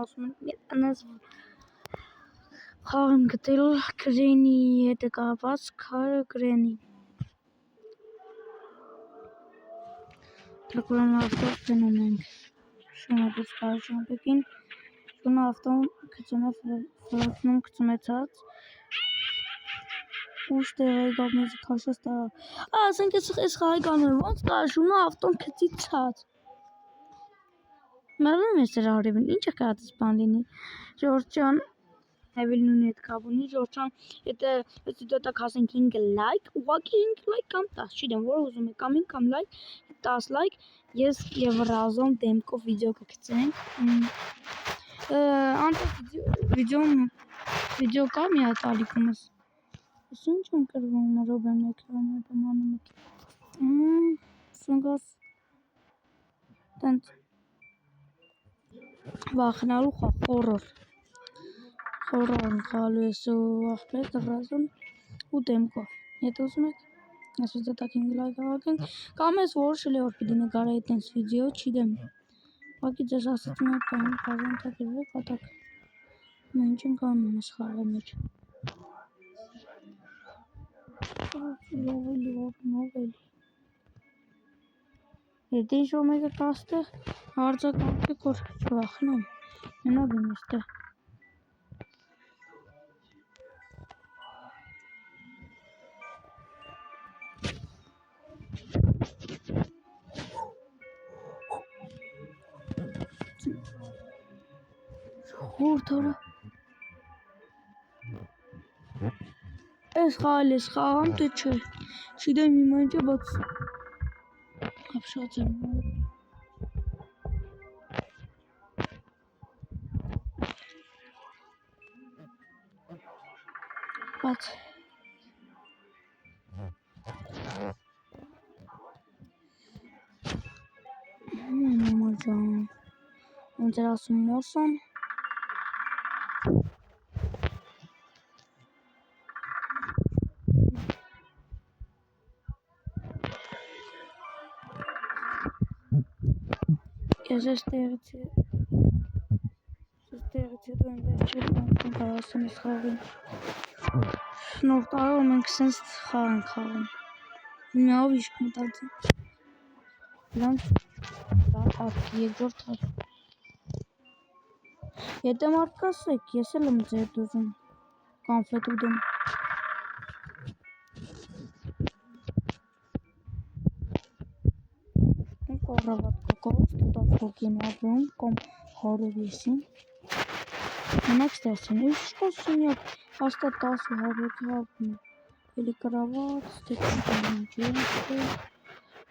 ասում են անես խաղ եմ գտել գրենի հետ կապված քարը գրենի Թակուրան ավտով գնում ենք շունը դուրս կարճամպեկին շունը ավտոն գծում է ֆլոտնում գծում է ցած ուշ տեղի գավ մեզ քաշած տա ասենք այս խաղի կանոն ոնց կա շունը ավտոն գծի ցած մերում ես դրա արևին ինչ է կարծես բան լինի Ժորժան Էվելինի հետ կապ ունի Ժորժան եթե դիտա քասենք 5 լայք ուղղակի 5 լայք կամ 10 չգիտեմ որ ուզում եք կամ 5 կամ լայք 10 լայք ես եւ Ռազոն դեմքով վիդեո կգցենք վիդեո կա մի հատ ալիքումս ինչ եմ կրվում ռոբեմ էկրանը դմանում սունգաս տենց վախնալու խորոր խալու ես ու աղբետ Ռազոն ու դեմքով եթե ուզում եք ես ուզում եք լայք հավաքենք կամ ես որոշել որ պիտի նկարայի տենց վիդեո չգիտեմ ուղղակի ձեզ ասացում եմ բաժան տակերվեք հատակ ինչ ենք անում ես խաղի մեջ եթե ինչ-որ մեկը կա ստեղ արձագանքեք որ չվախնամ մենակ եմ ստեղ Հորթորը Ես խաղամ թե չէ չգիտեմ հիմա ինչ է բայց ապշած եմ բայց մամա ջան ոնց էր ասում մոսոն Ես ստեղից հետո եմ վերջել ասում ես խաղին նոր տարով մենք սենց խաղ ենք խաղում միով իշկ մտածի իրանք երկրորդ հար եթե մարդ կասեք ես էլ եմ ձեր ուզում կոնֆետ ուտեմ Կորավատ կոկորոս տուտավոքին ապրում կոմ հարովեսին մենակ ստեղցին իշխոս սունյակ հաստատ 10 ու 100 հարվում էլի կրավատ ստեցին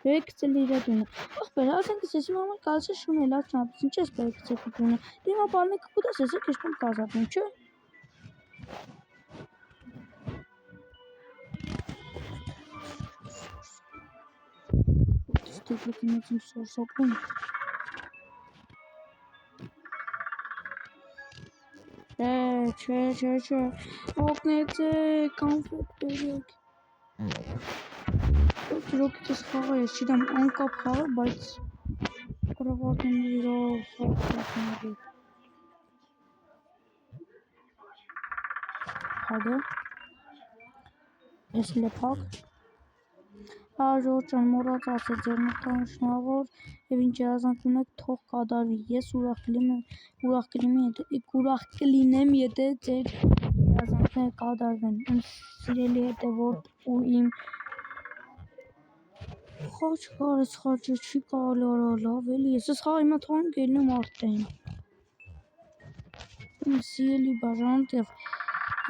բերեկցել իրատունը աղբեր ասենք ես իմ համար կալսը շուն է լավ չնապից ինչ ես բերեկցել կուտունը դիմա պարմեկը կուտաս ես եք իշտում կազատում չէ Ստիպլիկինեցիմ սորսոպում Չէ օգնեցեք կոնֆետ բերեք Իրոք ես խաղը ես չիդամ անկապ խաղը բայց կրավատն իրով խաղը Հագը ես լեպակ Ժորժան մորած ասել ձեր մտանշնավոր և ինչ երազանքն եք թող կատարվի ես ուրախ կլինեմ եթե ձեր երազանքները կատարվեն իմ սիրելի հետևորդ ու իմ խաչքարս խաչը չի կարելի լավ էլի ես ես խաղ հիմա թողեմ գելնեմ արդեն իմ սիրելի բաժանտ և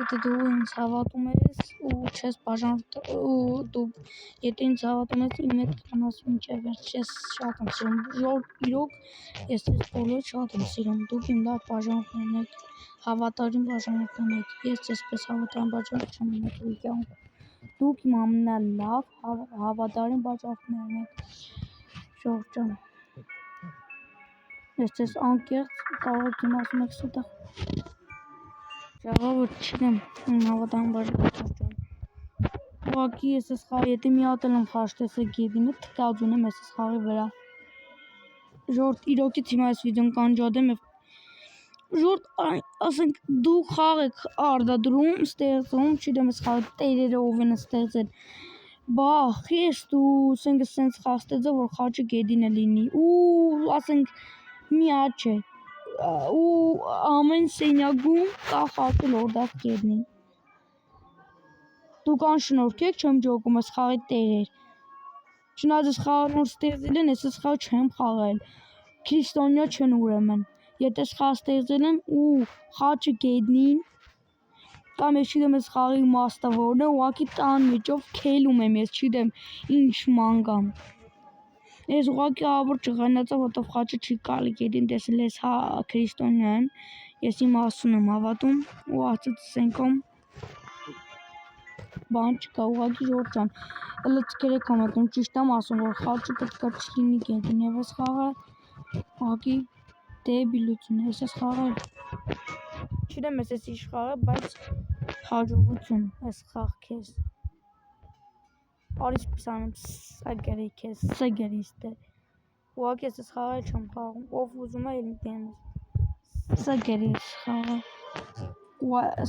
եթե դու ինձ հավատում ես ու չես բաժանտ ու դու եթե ինձ հավատում ես իմ հետ կմնաս մինչև վերջ ես շատ եմ սիրում իրոք ես ձեզ բոլորդ շատ եմ սիրում դուք իմ լավ բաժանտներն եք հավատարիմ բաժանտներն եք ես ձեզպես հավատարիմ բաժանտ չեմ ունեցել կյանքում դուք իմ ամենալավ հավատարիմ բաժանտներն եք Ժորժ ջան ես ձեզ անկեղծ կարող եք իմ ասում եք սուտեղ Ժողովուրդ չգիտեմ իմ հավատարիմ բաժանտ ուղղակի ես ես խաղ եթե մի հատ եմ խաղ տեսեք գեդինը թկած ունեմ ես խաղի վրա Ժորդ իրոքից հիմա այս վիդեոն կանջադեմ և ժորդ ասենք դու խաղ եք արդադրում, ստեղծում, չգիտեմ ես խաղը տերերը ով են ստեղծել, բա խես դու ասենք սենց խաղ ստեղծել, որ խաչը գեդինը լինի, ու ասենք մի հատ չէ, ու ամեն սենյակում կա խաչը լորդակ գեդնին։ Դուք անշնորհք եք, չեմ ջոկում, ես խաղի տերեր։ Չնայած ես խաղը նոր ստեղծել են, ես խաղ չեմ խաղել, քրիստոնյա չեն ուրեմն։ Եթե խաղ ստեղծել են ու խաչը գեդնին, կամ ես չգիտեմ ես խաղի իմաստը որն է, ուղղակի տան մեջով քելում եմ ես, չգիտեմ ինչ մանգամ։ Ես ուղղակի ավոր չղանացա, որտով խաչը չի կարելի գեդին, տեսել ես հա քրիստոնյա եմ, ես իմ Աստծուն եմ հավատում, ու Աստծո սենքոմ բան չկա, ուղղակի Ժորժ ջան, էլի գրեք կոմենտում, ճիշտ եմ ասում, որ խաչը պետք է չլինի գեդին, եւ ես խաղը ուղղակի դեբիլություն է, ես խաղը չգիտեմ ես ինչ խաղը, բայց հաջողություն ես խաղ քեզ։ Արի սպիսանում սա գրի քեզ, սա գրիստե։ Ուղղակի ես խաղը չեմ խաղում, ով ուզում է դեմ սա գրիս խաղը։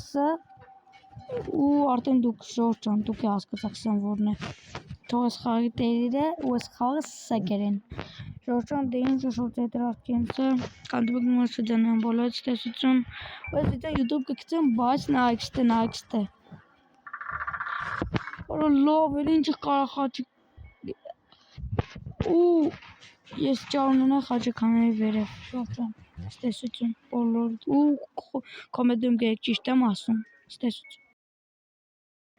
Սա ու արդեն դուք Ժորժ ջան, դուք հասկացաք սան որն է։ Թող ես խաղի տերերը ու ես խաղը սա գրեն։ Ժորժ ջան, դե ինչ շորտ է դրա կենցը, կանդուկ մոստանան բոլորից տեսություն։ Բայց դե YouTube կգցեմ, բայց նայքստե։ Որը լավ էր, ինչ կարա խաչը։ Ու ես ճարունանա խաչը քամեի վերև, Ժորժ ջան, տեսություն բոլոր ու կոմենտում գրեք ճիշտ եմ ասում, տեսություն։